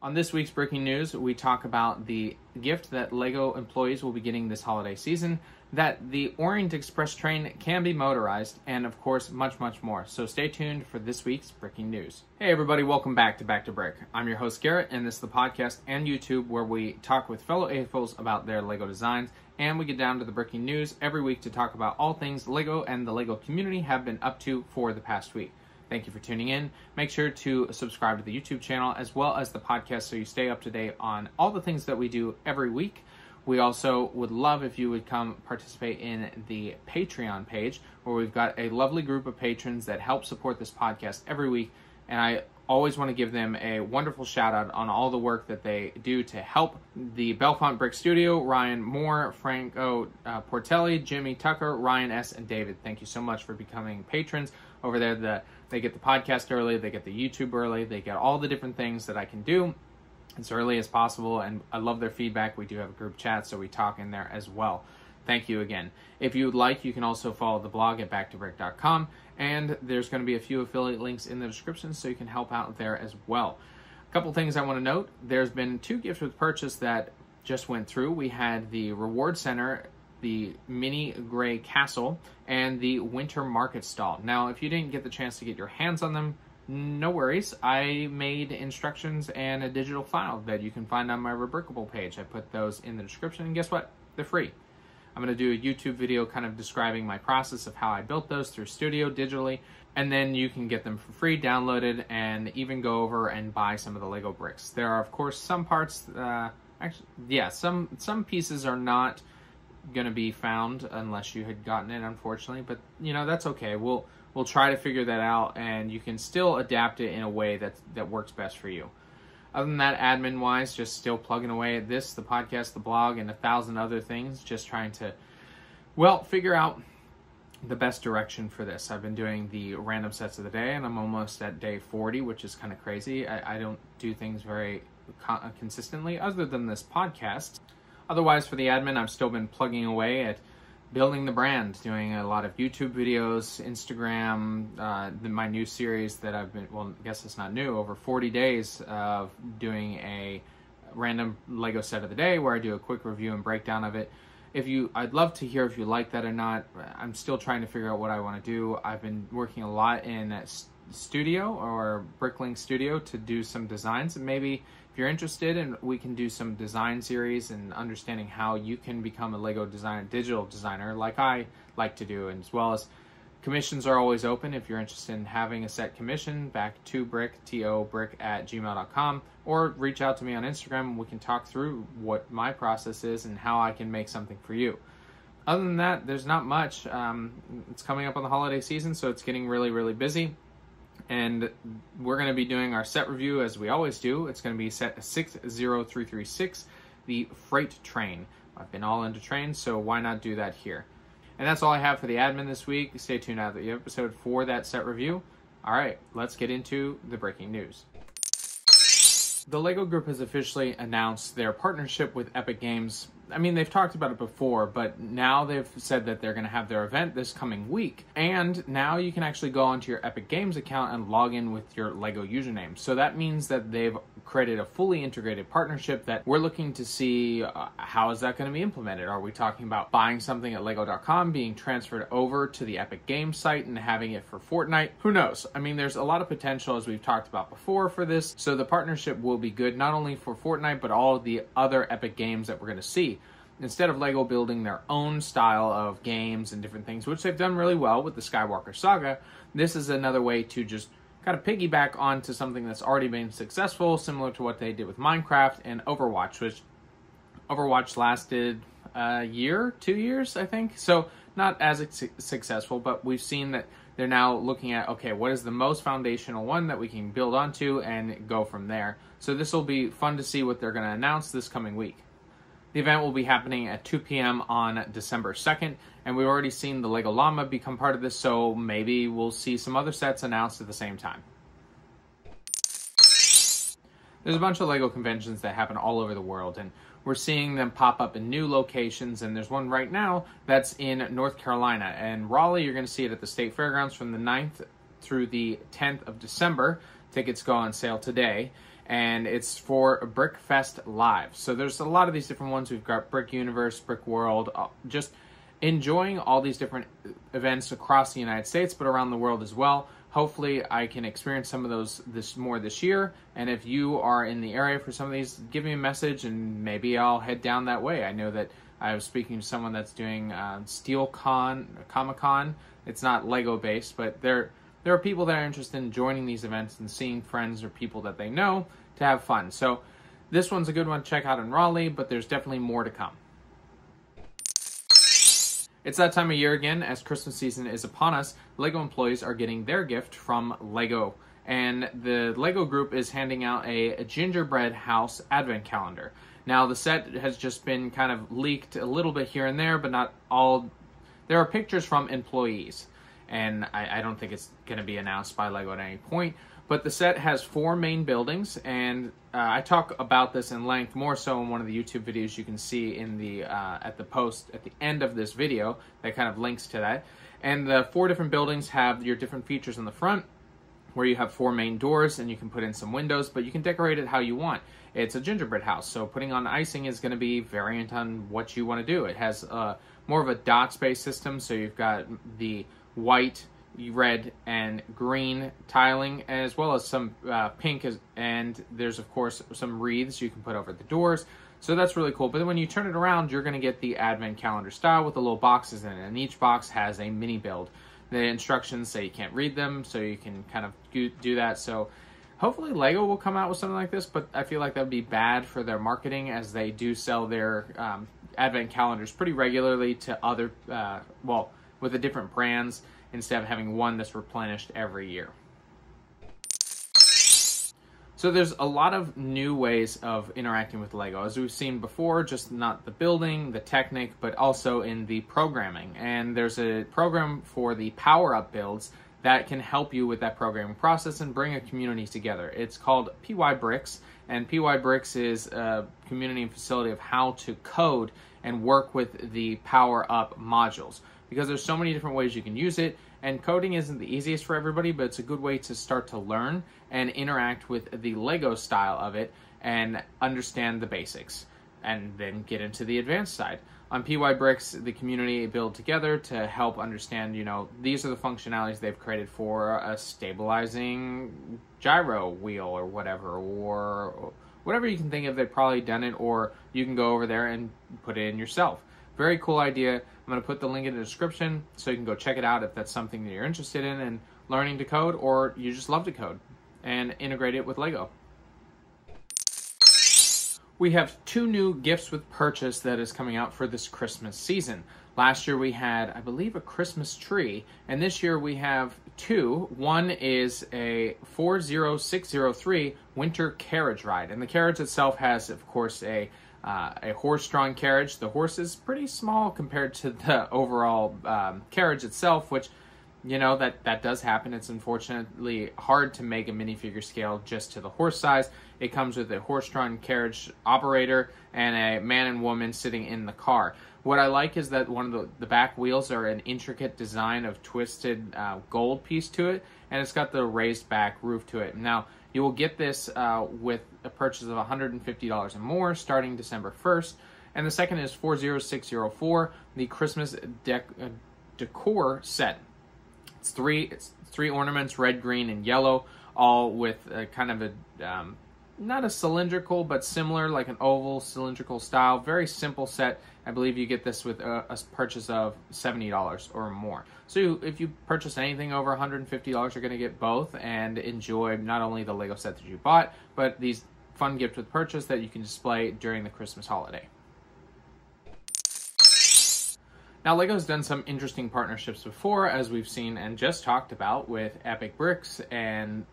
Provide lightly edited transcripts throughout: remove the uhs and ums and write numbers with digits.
On this week's breaking news, we talk about the gift that LEGO employees will be getting this holiday season, that the Orient Express train can be motorized, and of course, much, much more. So stay tuned for this week's breaking news. Hey everybody, welcome back to Brick. I'm your host Garrett, and this is the podcast and YouTube where we talk with fellow AFOs about their LEGO designs, and we get down to the breaking news every week to talk about all things LEGO and the LEGO community have been up to for the past week. Thank you for tuning in. Make sure to subscribe to the YouTube channel as well as the podcast so you stay up to date on all the things that we do every week. We also would love if you would come participate in the Patreon page where we've got a lovely group of patrons that help support this podcast every week. And I always want to give them a wonderful shout out on all the work that they do to help the Bellefonte Brick Studio, Ryan Moore, Franco, Portelli, Jimmy Tucker, Ryan S., and David. Thank you so much for becoming patrons over there. They get the podcast early, they get the YouTube early, they get all the different things that I can do as early as possible, and I love their feedback. We do have a group chat, so we talk in there as well. Thank you again. If you would like, you can also follow the blog at backtobrick.com, and there's going to be a few affiliate links in the description, so you can help out there as well. A couple things I want to note. There's been 2 gifts with purchase that just went through. We had the Reward Center, the Mini Gray Castle, and the Winter Market Stall. Now, if you didn't get the chance to get your hands on them, no worries. I made instructions and a digital file that you can find on my Rebrickable page. I put those in the description, and guess what? They're free. I'm going to do a YouTube video kind of describing my process of how I built those through Studio digitally, and then you can get them for free, downloaded, and even go over and buy some of the LEGO bricks. There are, of course, some parts, some pieces are not going to be found unless you had gotten it, unfortunately, but you know, that's okay. We'll try to figure that out, and you can still adapt it in a way that works best for you. Other than that, admin wise, just still plugging away at this, the podcast, the blog, and 1,000 other things, just trying to, well, figure out the best direction for this. I've been doing the random sets of the day, and I'm almost at day 40, which is kind of crazy. I don't do things very consistently other than this podcast. Otherwise, for the admin, I've still been plugging away at building the brand, doing a lot of YouTube videos, Instagram, my new series that I've been, well, I guess it's not new, over 40 days of doing a random LEGO set of the day where I do a quick review and breakdown of it. I'd love to hear if you like that or not. I'm still trying to figure out what I want to do. I've been working a lot in Studio or Bricklink Studio to do some designs, and maybe if you're interested, and we can do some design series and understanding how you can become a LEGO designer, digital designer, like I like to do, and as well as commissions are always open. If you're interested in having a set commission, back to brick, tobrick@gmail.com, or reach out to me on Instagram. We can talk through what my process is and how I can make something for you. Other than that, there's not much. It's coming up on the holiday season, so it's getting really, really busy. And we're going to be doing our set review as we always do. It's going to be set 60336, the Freight Train. I've been all into trains, so why not do that here? And that's all I have for the admin this week. Stay tuned out to the episode for that set review. All right, let's get into the breaking news. The LEGO Group has officially announced their partnership with Epic Games. I mean, they've talked about it before, but now they've said that they're going to have their event this coming week. And now you can actually go onto your Epic Games account and log in with your LEGO username. So that means that they've created a fully integrated partnership that we're looking to see how is that going to be implemented. Are we talking about buying something at lego.com, being transferred over to the Epic Games site and having it for Fortnite? Who knows? I mean, there's a lot of potential, as we've talked about before, for this. So the partnership will be good not only for Fortnite, but all of the other Epic games that we're going to see. Instead of LEGO building their own style of games and different things, which they've done really well with the Skywalker Saga, this is another way to just kind of piggyback onto something that's already been successful, similar to what they did with Minecraft and Overwatch, which Overwatch lasted a year, 2 years, I think. So not as successful, but we've seen that they're now looking at, okay, what is the most foundational one that we can build onto and go from there. So this will be fun to see what they're going to announce this coming week. The event will be happening at 2 p.m. on December 2nd, and we've already seen the LEGO Llama become part of this, so maybe we'll see some other sets announced at the same time. There's a bunch of LEGO conventions that happen all over the world, and we're seeing them pop up in new locations, and there's one right now that's in North Carolina. And Raleigh, you're going to see it at the State Fairgrounds from the 9th through the 10th of December. Tickets go on sale today. and it's for Brickfest Live. So there's a lot of these different ones. We've got Brick Universe, Brick World, just enjoying all these different events across the United States, but around the world as well. Hopefully I can experience some of those this year, and if you are in the area for some of these, give me a message and maybe I'll head down that way. I know that I was speaking to someone that's doing SteelCon, Comic-Con. It's not Lego based, but there are people that are interested in joining these events and seeing friends or people that they know to have fun. So this one's a good one to check out in Raleigh, but there's definitely more to come. It's that time of year again. As Christmas season is upon us, LEGO employees are getting their gift from LEGO. And the LEGO group is handing out a gingerbread house advent calendar. Now, the set has just been kind of leaked a little bit here and there, but not all. There are pictures from employees, and I don't think it's going to be announced by LEGO at any point. But the set has 4 main buildings, and I talk about this in length, more so in one of the YouTube videos you can see in the at the post at the end of this video that kind of links to that. And the 4 different buildings have your different features in the front, where you have 4 main doors, and you can put in some windows, but you can decorate it how you want. It's a gingerbread house, so putting on icing is going to be variant on what you want to do. It has more of a dots-based system, so you've got the white, red, and green tiling, as well as some pink, and there's of course some wreaths you can put over the doors. So that's really cool. But then when you turn it around, you're going to get the advent calendar style with the little boxes in it, and each box has a mini build. The instructions say you can't read them, so you can kind of do that. So hopefully LEGO will come out with something like this, but I feel like that would be bad for their marketing, as they do sell their advent calendars pretty regularly to other, with the different brands, instead of having one that's replenished every year. So there's a lot of new ways of interacting with LEGO, as we've seen before, just not the building, the Technic, but also in the programming. And there's a program for the power-up builds that can help you with that programming process and bring a community together. It's called PY Bricks, and PY Bricks is a community and facility of how to code and work with the power-up modules, because there's so many different ways you can use it. And coding isn't the easiest for everybody, but it's a good way to start to learn and interact with the LEGO style of it and understand the basics, and then get into the advanced side. On PY Bricks, the community build together to help understand, these are the functionalities they've created for a stabilizing gyro wheel or whatever you can think of. They've probably done it, or you can go over there and put it in yourself. Very cool idea. I'm going to put the link in the description so you can go check it out if that's something that you're interested in and learning to code, or you just love to code and integrate it with LEGO. We have 2 new gifts with purchase that is coming out for this Christmas season. Last year we had, I believe, a Christmas tree, and this year we have 2. One is a 40603 winter carriage ride, and the carriage itself has, of course, a horse-drawn carriage. The horse is pretty small compared to the overall carriage itself, which, that does happen. It's unfortunately hard to make a minifigure scale just to the horse size. It comes with a horse-drawn carriage operator and a man and woman sitting in the car. What I like is that one of the back wheels are an intricate design of twisted gold piece to it, and it's got the raised back roof to it. Now, you will get this with a purchase of $150 or more starting December 1st. And the second is 40604, the Christmas decor set. It's three ornaments, red, green, and yellow, all with kind of a, not a cylindrical, but similar, like an oval cylindrical style. Very simple set. I believe you get this with a purchase of $70 or more. So if you purchase anything over $150, you're going to get both and enjoy not only the LEGO set that you bought, but these fun gifts with purchase that you can display during the Christmas holiday. Now, LEGO's done some interesting partnerships before, as we've seen and just talked about with Epic Bricks and,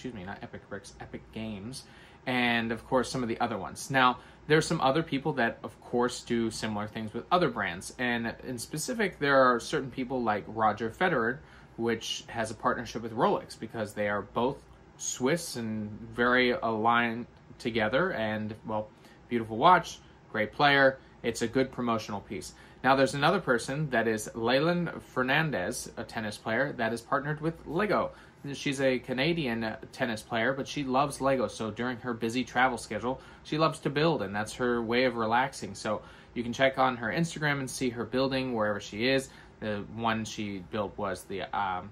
not Epic Bricks, Epic Games, and of course some of the other ones. Now, there's some other people that, of course, do similar things with other brands, and in specific, there are certain people like Roger Federer, which has a partnership with Rolex, because they are both Swiss and very aligned together, and, well, beautiful watch, great player. It's a good promotional piece. Now, there's another person that is Leylah Fernandez, a tennis player, that is partnered with LEGO. she's a Canadian tennis player, but she loves Lego. So during her busy travel schedule, she loves to build, and that's her way of relaxing. So you can check on her Instagram and see her building wherever she is. The one she built was the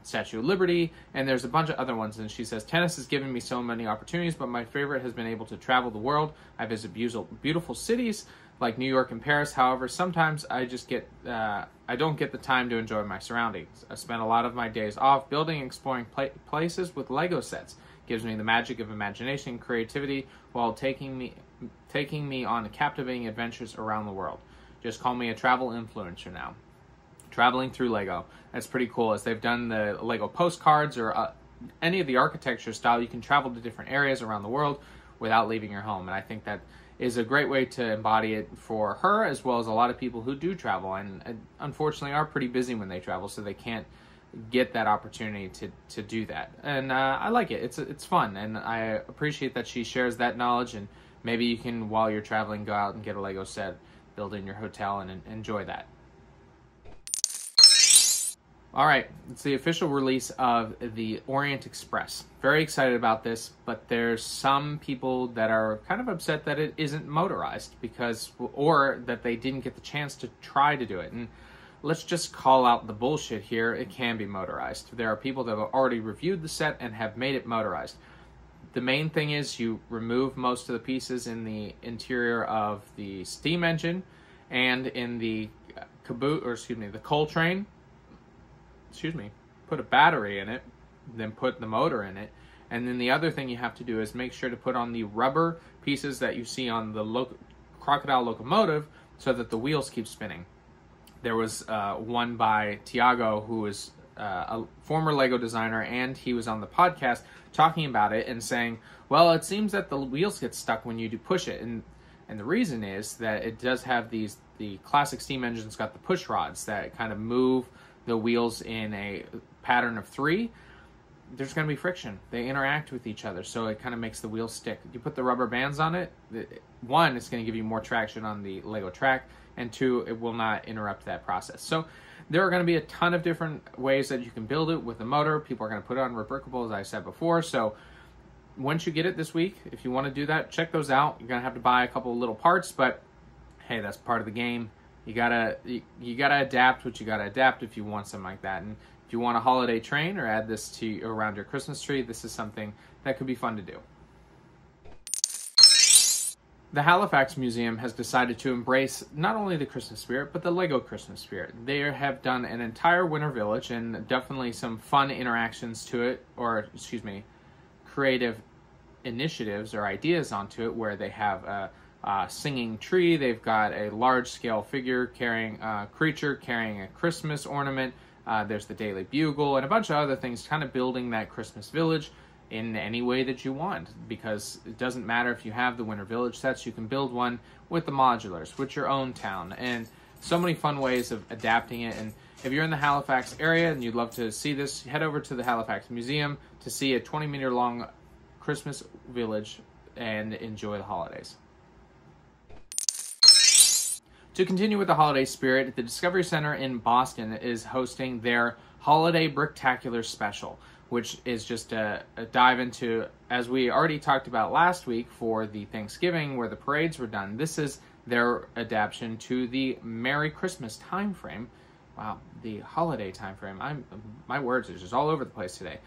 Statue of Liberty, and there's a bunch of other ones. And she says, tennis has given me so many opportunities, but my favorite has been able to travel the world. I visit beautiful cities like New York and Paris. However, sometimes I don't get the time to enjoy my surroundings. I spend a lot of my days off building and exploring places with Lego sets. It gives me the magic of imagination and creativity while taking me on captivating adventures around the world. Just call me a travel influencer now. Traveling through Lego. That's pretty cool. As they've done the Lego postcards or any of the architecture style, you can travel to different areas around the world without leaving your home. And I think that is a great way to embody it for her, as well as a lot of people who do travel and unfortunately are pretty busy when they travel, so they can't get that opportunity to do that. And I like it. It's fun, and I appreciate that she shares that knowledge. And maybe you can, while you're traveling, go out and get a Lego set, build in your hotel, and enjoy that. All right, it's the official release of the Orient Express. Very excited about this, but there's some people that are kind of upset that it isn't motorized or that they didn't get the chance to try to do it. And let's just call out the bullshit here. It can be motorized. There are people that have already reviewed the set and have made it motorized. The main thing is you remove most of the pieces in the interior of the steam engine and in the the coal train. Put a battery in it, then put the motor in it. And then the other thing you have to do is make sure to put on the rubber pieces that you see on the crocodile locomotive so that the wheels keep spinning. There was one by Tiago, who is a former Lego designer, and he was on the podcast talking about it and saying, well, it seems that the wheels get stuck when you do push it. And the reason is that it does have the classic steam engines got the push rods that kind of move the wheels in a pattern of 3. There's going to be friction. They interact with each other, so it kind of makes the wheels stick. You put the rubber bands on it, 1, it's going to give you more traction on the Lego track, and 2, it will not interrupt that process. So there are going to be a ton of different ways that you can build it with the motor. People are going to put it on rebrickable, as I said before. So once you get it this week, if you want to do that, check those out. You're going to have to buy a couple of little parts, but hey, that's part of the game. You gotta adapt what you gotta adapt if you want something like that. And if you want a holiday train or add this to around your Christmas tree, this is something that could be fun to do. The Halifax Museum has decided to embrace not only the Christmas spirit, but the Lego Christmas spirit. They have done an entire winter village and definitely some fun interactions to it, creative initiatives or ideas onto it, where they have a singing tree. They've got a large-scale figure creature carrying a Christmas ornament. There's the Daily Bugle and a bunch of other things, kind of building that Christmas village in any way that you want, because it doesn't matter if you have the Winter Village sets. You can build one with the modulars, with your own town, and so many fun ways of adapting it. And if you're in the Halifax area and you'd love to see this, head over to the Halifax Museum to see a 20-meter-long Christmas village and enjoy the holidays. To continue with the holiday spirit, the Discovery Center in Boston is hosting their Holiday Bricktacular special, which is just a dive into, as we already talked about last week for the Thanksgiving where the parades were done, this is their adaptation to the Merry Christmas time frame. Wow, the holiday time frame. My words are just all over the place today.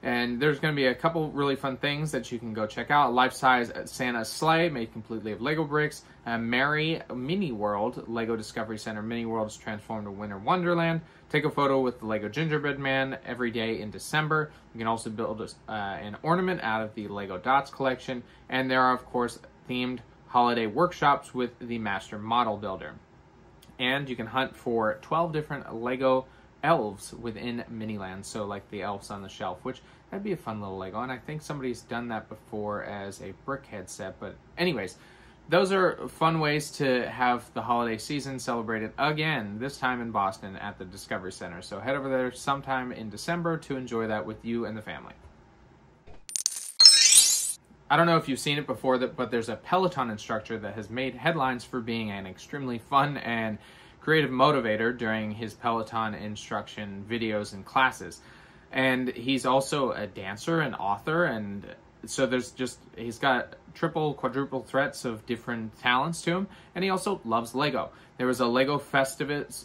And there's going to be a couple really fun things that you can go check out. Life-size Santa sleigh made completely of Lego bricks. A Merry Mini World. Lego Discovery Center Mini World is transformed to Winter Wonderland. Take a photo with the Lego Gingerbread Man every day in December. You can also build an ornament out of the Lego Dots collection. And there are, of course, themed holiday workshops with the Master Model Builder. And you can hunt for 12 different Lego elves within MINILANDs, so like the elves on the shelf, which that'd be a fun little Lego, and I think somebody's done that before as a Brickhead set. But anyways, those are fun ways to have the holiday season celebrated again, this time in Boston at the Discovery Center. So head over there sometime in December to enjoy that with you and the family. I don't know if you've seen it before, but there's a Peloton instructor that has made headlines for being an extremely fun and creative motivator during his Peloton instruction videos and classes. And he's also a dancer and author, and so he's got triple, quadruple threats of different talents to him, and he also loves Lego. There was a Lego festive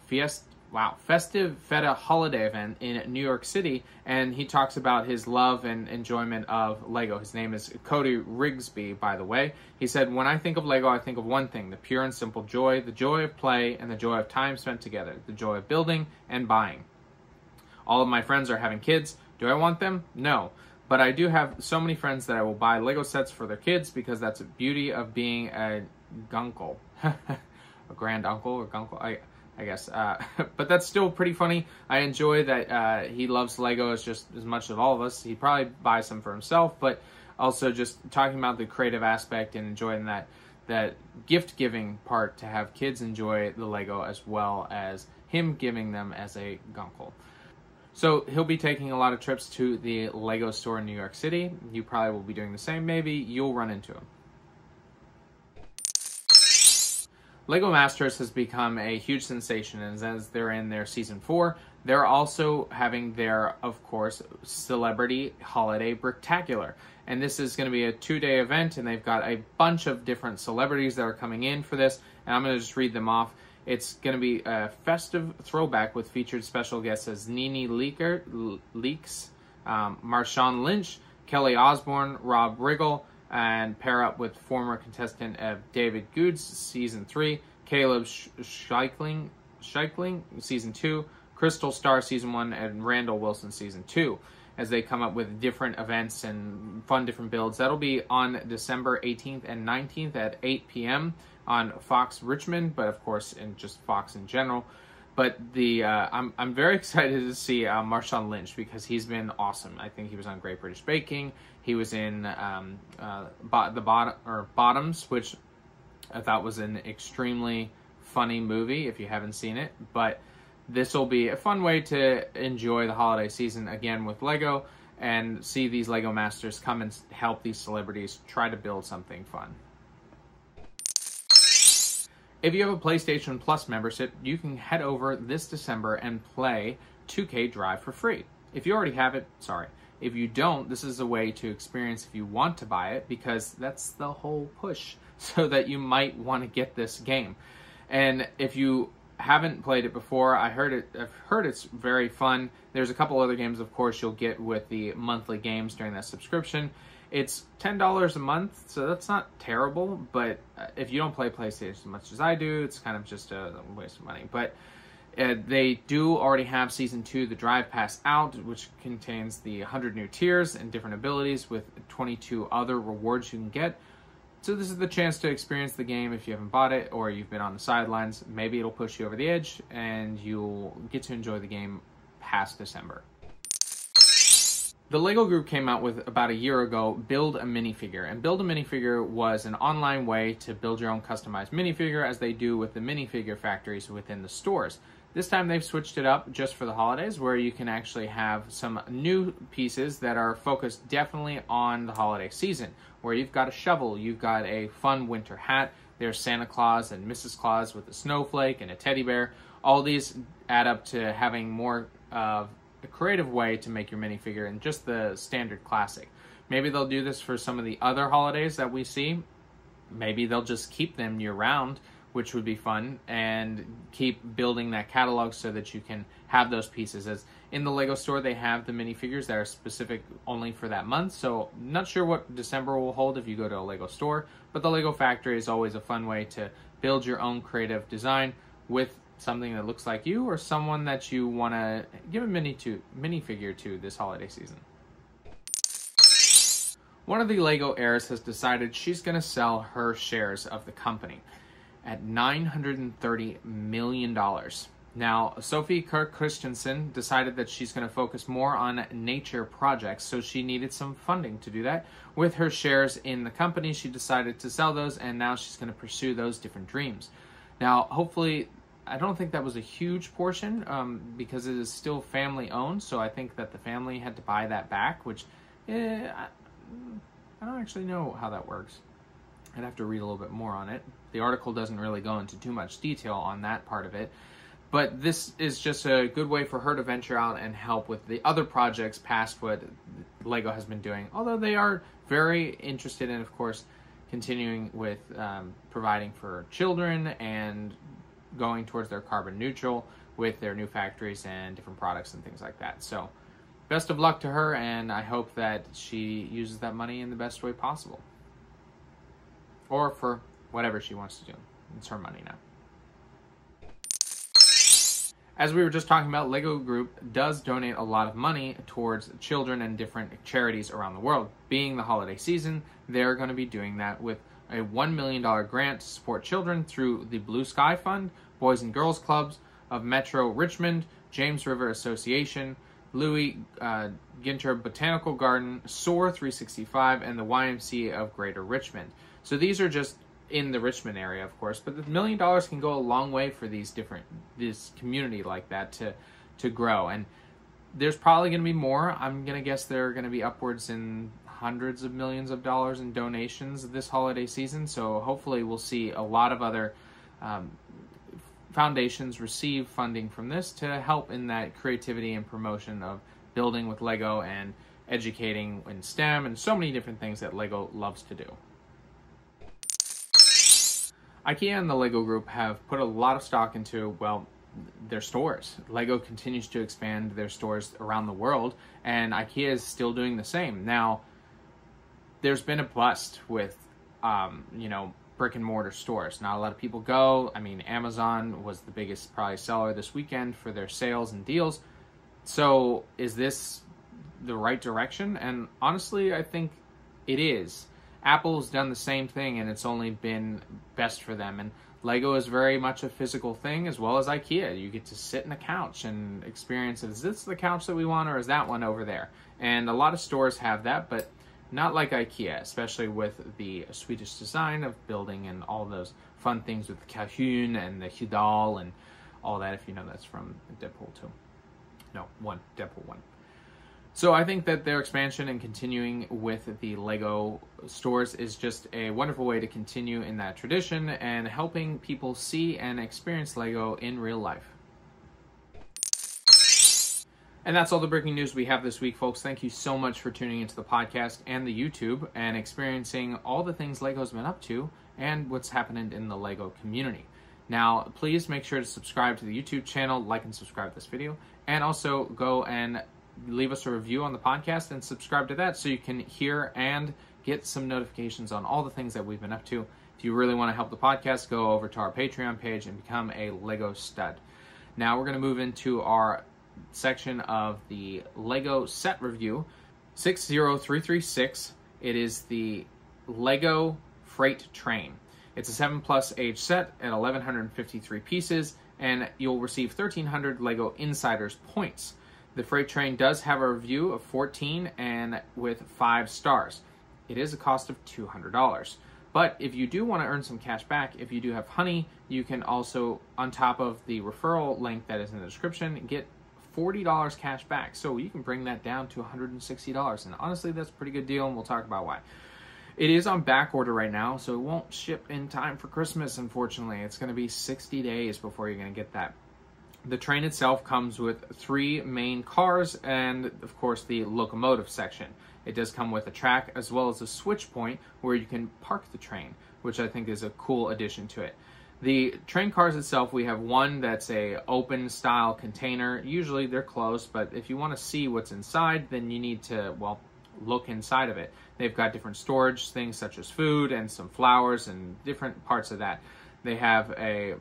Feta holiday event in New York City, and he talks about his love and enjoyment of Lego. His name is Cody Rigsby, by the way. He said, "When I think of Lego, I think of one thing, the pure and simple joy, the joy of play, and the joy of time spent together, the joy of building and buying. All of my friends are having kids. Do I want them? No. But I do have so many friends that I will buy Lego sets for their kids because that's the beauty of being a gunkle." A grand uncle or gunkle, I guess. But that's still pretty funny. I enjoy that he loves Lego just as much as all of us. He'd probably buy some for himself, but also just talking about the creative aspect and enjoying that gift-giving part to have kids enjoy the Lego as well as him giving them as a gunkle. So he'll be taking a lot of trips to the Lego store in New York City. You probably will be doing the same. Maybe you'll run into him. Lego Masters has become a huge sensation, and as they're in their season 4, they're also having their, of course, celebrity holiday Bricktacular. And this is going to be a 2-day event, and they've got a bunch of different celebrities that are coming in for this, and I'm going to just read them off. It's going to be a festive throwback with featured special guests as Nene Leakes, Marshawn Lynch, Kelly Osbourne, Rob Riggle, and pair up with former contestant of David Goods, Season 3, Caleb Scheikling, Season 2, Crystal Star, Season 1, and Randall Wilson, Season 2, as they come up with different events and fun different builds. That'll be on December 18th and 19th at 8 p.m. on Fox Richmond, but of course in just Fox in general. But I'm very excited to see Marshawn Lynch because he's been awesome. I think he was on Great British Baking. He was in Bottoms, which I thought was an extremely funny movie if you haven't seen it. But this will be a fun way to enjoy the holiday season again with Lego and see these Lego Masters come and help these celebrities try to build something fun. If you have a PlayStation Plus membership, you can head over this December and play 2K Drive for free. If you already have it, sorry. If you don't, this is a way to experience if you want to buy it, because that's the whole push, so that you might want to get this game. And if you haven't played it before, I've heard it's very fun. There's a couple other games, of course, you'll get with the monthly games during that subscription. It's $10 a month, so that's not terrible, but if you don't play PlayStation as much as I do, it's kind of just a waste of money. But they do already have Season 2, the Drive Pass out, which contains the 100 new tiers and different abilities with 22 other rewards you can get. So this is the chance to experience the game if you haven't bought it or you've been on the sidelines. Maybe it'll push you over the edge and you'll get to enjoy the game past December. The Lego Group came out with, about a year ago, Build a Minifigure. And Build a Minifigure was an online way to build your own customized minifigure, as they do with the minifigure factories within the stores. This time they've switched it up just for the holidays, where you can actually have some new pieces that are focused definitely on the holiday season, where you've got a shovel, you've got a fun winter hat, there's Santa Claus and Mrs. Claus with a snowflake and a teddy bear. All these add up to having more of a creative way to make your minifigure and just the standard classic. Maybe they'll do this for some of the other holidays that we see. Maybe they'll just keep them year-round, which would be fun, and keep building that catalog so that you can have those pieces. As in the Lego store, they have the minifigures that are specific only for that month, so not sure what December will hold if you go to a Lego store, but the Lego factory is always a fun way to build your own creative design with something that looks like you or someone that you want to give a minifigure to this holiday season. One of the Lego heirs has decided she's going to sell her shares of the company at $930 million. Now, Sophie Kirk Christensen decided that she's going to focus more on nature projects, so she needed some funding to do that. With her shares in the company, she decided to sell those, and now she's going to pursue those different dreams. Now, hopefully, I don't think that was a huge portion because it is still family owned, so I think that the family had to buy that back, which I don't actually know how that works. I'd have to read a little bit more on it. The article doesn't really go into too much detail on that part of it, But this is just a good way for her to venture out and help with the other projects past what Lego has been doing. Although they are very interested in, of course, continuing with providing for children and going towards their carbon neutral with their new factories and different products and things like that. So best of luck to her, and I hope that she uses that money in the best way possible. Or for whatever she wants to do. It's her money now. As we were just talking about, Lego Group does donate a lot of money towards children and different charities around the world. Being the holiday season, they're going to be doing that with a $1 million grant to support children through the Blue Sky Fund, Boys and Girls Clubs of Metro Richmond, James River Association, Louis Ginter Botanical Garden, SOAR 365, and the YMCA of Greater Richmond. So these are just in the Richmond area, of course, but the $1 million can go a long way for this community like that to grow. And there's probably going to be more. I'm going to guess there are going to be upwards in hundreds of millions of dollars in donations this holiday season. So hopefully we'll see a lot of other foundations receive funding from this to help in that creativity and promotion of building with Lego and educating in STEM and so many different things that Lego loves to do. IKEA and the Lego Group have put a lot of stock into, well, their stores. Lego continues to expand their stores around the world, and IKEA is still doing the same. Now, there's been a bust with, brick and mortar stores. Not a lot of people go. I mean, Amazon was the biggest probably seller this weekend for their sales and deals. So is this the right direction? And honestly, I think it is. Apple's done the same thing, and it's only been best for them. And Lego is very much a physical thing, as well as IKEA. You get to sit in a couch and experience, is this the couch that we want, or is that one over there? And a lot of stores have that, but not like IKEA, especially with the Swedish design of building and all those fun things with the Kahun and the Hudal and all that, if you know that's from Deadpool 2. No, Deadpool 1. So I think that their expansion and continuing with the Lego stores is just a wonderful way to continue in that tradition and helping people see and experience Lego in real life. And that's all the breaking news we have this week, folks. Thank you so much for tuning into the podcast and the YouTube and experiencing all the things Lego's been up to and what's happening in the Lego community. Now, please make sure to subscribe to the YouTube channel, like and subscribe to this video, and also go and leave us a review on the podcast and subscribe to that so you can hear and get some notifications on all the things that we've been up to. If you really want to help the podcast, go over to our Patreon page and become a Lego stud. Now we're going to move into our section of the Lego set review. 60336. It is the Lego Freight Train. It's a 7+ age set at 1,153 pieces, and you'll receive 1,300 Lego Insiders points. The Freight Train does have a review of 14 and with 5 stars. It is a cost of $200. But if you do want to earn some cash back, if you do have Honey, you can also, on top of the referral link that is in the description, get $40 cash back. So you can bring that down to $160. And honestly, that's a pretty good deal, and we'll talk about why. It is on back order right now, so it won't ship in time for Christmas, unfortunately. It's going to be 60 days before you're going to get that. The train itself comes with 3 main cars and, of course, the locomotive section. It does come with a track as well as a switch point where you can park the train, which I think is a cool addition to it. The train cars itself, we have one that's a open style container. Usually they're closed, but if you want to see what's inside, then you need to, well, look inside of it. They've got different storage things such as food and some flowers and different parts of that. They have a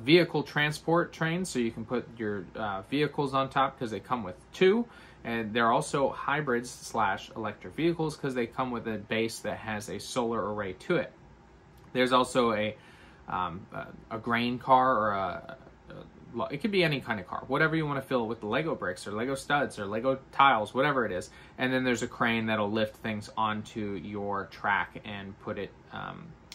vehicle transport train, so you can put your vehicles on top because they come with 2, and they're also hybrids / electric vehicles because they come with a base that has a solar array to it. There's also a grain car, or it could be any kind of car, whatever you want to fill with the Lego bricks or Lego studs or Lego tiles, whatever it is. And then there's a crane that'll lift things onto your track and put it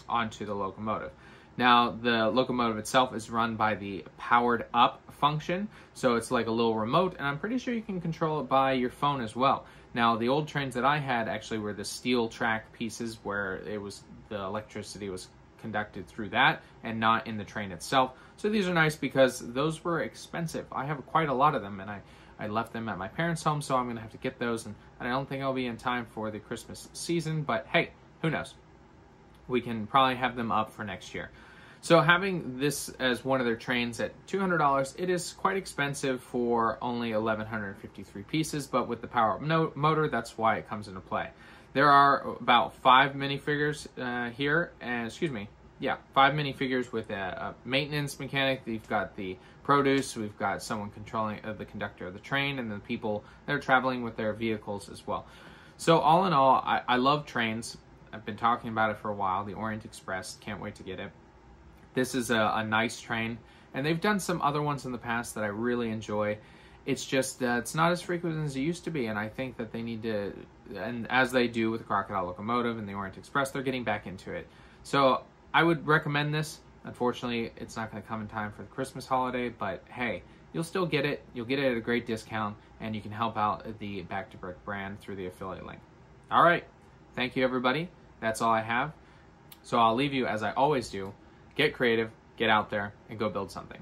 onto the locomotive. Now, the locomotive itself is run by the powered up function, so it's like a little remote, and I'm pretty sure you can control it by your phone as well. Now, the old trains that I had actually were the steel track pieces where it was the electricity was conducted through that and not in the train itself. So these are nice because those were expensive. I have quite a lot of them, and I left them at my parents' home, so I'm going to have to get those, and I don't think I'll be in time for the Christmas season, but hey, who knows? We can probably have them up for next year. So having this as one of their trains at $200, it is quite expensive for only 1,153 pieces, but with the power-up motor, that's why it comes into play. There are about 5 minifigures here, and 5 minifigures with a maintenance mechanic. We've got the produce, we've got someone controlling the conductor of the train, and the people that are traveling with their vehicles as well. So all in all, I love trains. I've been talking about it for a while, the Orient Express. Can't wait to get it. This is a nice train, and they've done some other ones in the past that I really enjoy. It's just it's not as frequent as it used to be, and I think that they need to, and as they do with the Crocodile Locomotive and the Orient Express, they're getting back into it. So I would recommend this. Unfortunately, it's not going to come in time for the Christmas holiday, but hey, you'll still get it. You'll get it at a great discount, and you can help out the Back to Brick brand through the affiliate link. All right. Thank you, everybody. That's all I have. So I'll leave you, as I always do. Get creative, get out there, and go build something.